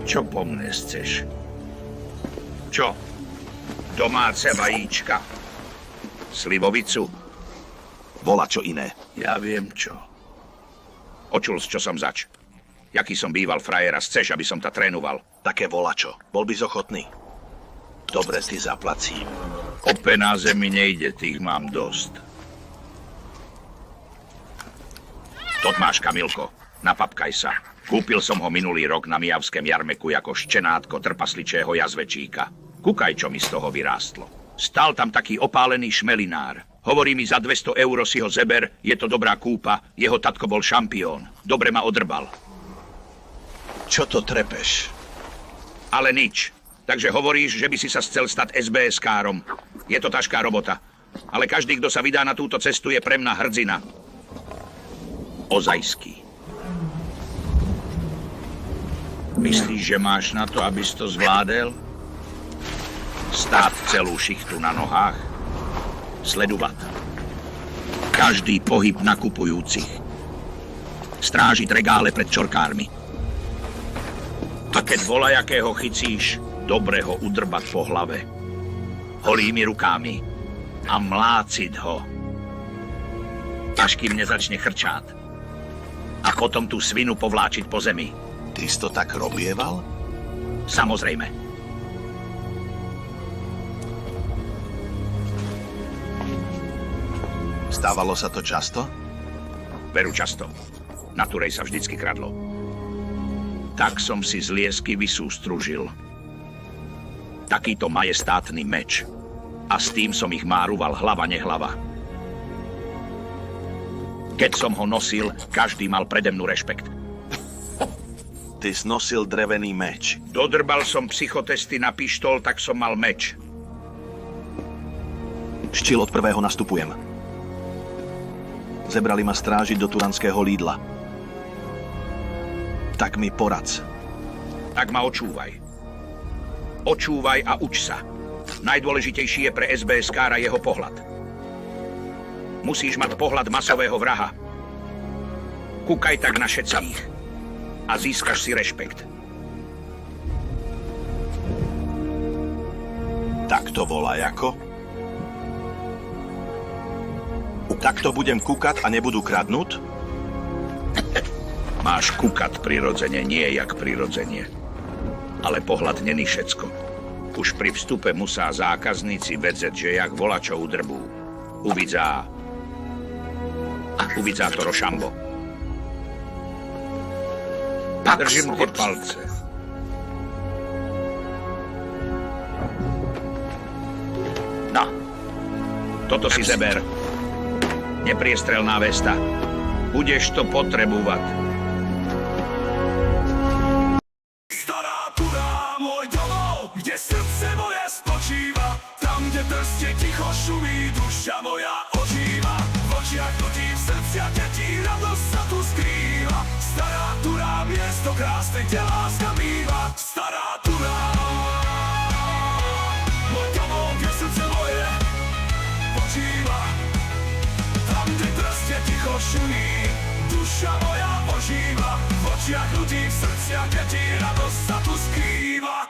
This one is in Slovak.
Čo po mne chceš? Čo? Domáce vajíčka? Slivovicu? Volá čo iné. Ja viem čo. Očul, čo som zač. Jaký som býval frajer a chceš, aby som ta trénoval? Také volačo. Bol by ochotný. Dobre, ti zaplacím. O penáze mi nejde, tých mám dosť. Tot máš, Kamilko. Napapkaj sa. Kúpil som ho minulý rok na Mijavském jarmeku ako ščenátko trpasličého jazvečíka. Kukaj, čo mi z toho vyrástlo. Stal tam taký opálený šmelinár. Hovorí mi, za 200 € si ho zeber, je to dobrá kúpa, jeho tatko bol šampión. Dobre ma odrbal. Čo to trepeš? Ale nič. Takže hovoríš, že by si sa chcel stať SBS-károm. Je to ťažká robota. Ale každý, kto sa vydá na túto cestu, je pre mňa hrdina. Ozajský. Myslíš, že máš na to, aby si to zvládel? Stáť celú šichtu na nohách? Sledovať každý pohyb nakupujúcich. Strážiť regále pred čorkármi. A keď volajakého chycíš, dobre ho udrbať po hlave. Holými rukami. A mláciť ho. Až kým nezačne chrčát. A potom tú svinu povláčiť po zemi. Ty si to tak robieval? Samozrejme. Stávalo sa to často? Veru často. Na Turej sa vždycky kradlo. Tak som si z liesky vysústružil. Takýto majestátny meč. A s tým som ich máruval hlava nehlava. Keď som ho nosil, každý mal prede mnou rešpekt. Ty si nosil drevený meč. Dodrbal som psychotesty na pištol, tak som mal meč. Štil od prvého nastupujem. Zebrali ma strážiť do turanského Lídla. Tak mi poradz. Tak ma očúvaj. Očúvaj a uč sa. Najdôležitejší je pre SBS-kára jeho pohľad. Musíš mať pohľad masového vraha. Kúkaj tak na všetkých. A získaš si rešpekt. Tak to volá ako? Takto budem kúkať a nebudú kradnúť? Máš kúkať prirodzene, nie jak prirodzenie. Ale pohľad není všecko. Už pri vstupe musá zákazníci vedieť, že jak volačo udrbú. Uvidzá to Rošambo. Držím ti palce. No, toto si zeber. Nepriestrelná vesta. Budeš to potrebovať. Stará Tura, môj domov, kde srdce moje spočíva. Tam, kde prste ticho šumí, duša moja ožíva. V očiach ľudí, v srdciach detí, radosť sa tu skrýva. Stará Tura, miesto krásnej, kde láska býva. Stará Tura, môj domov, kde srdce moje počíva. Tam, kde prste ticho šumí, duša moja ožíva. V očiach ľudí, v srdciach detí, radosť sa tu skrýva.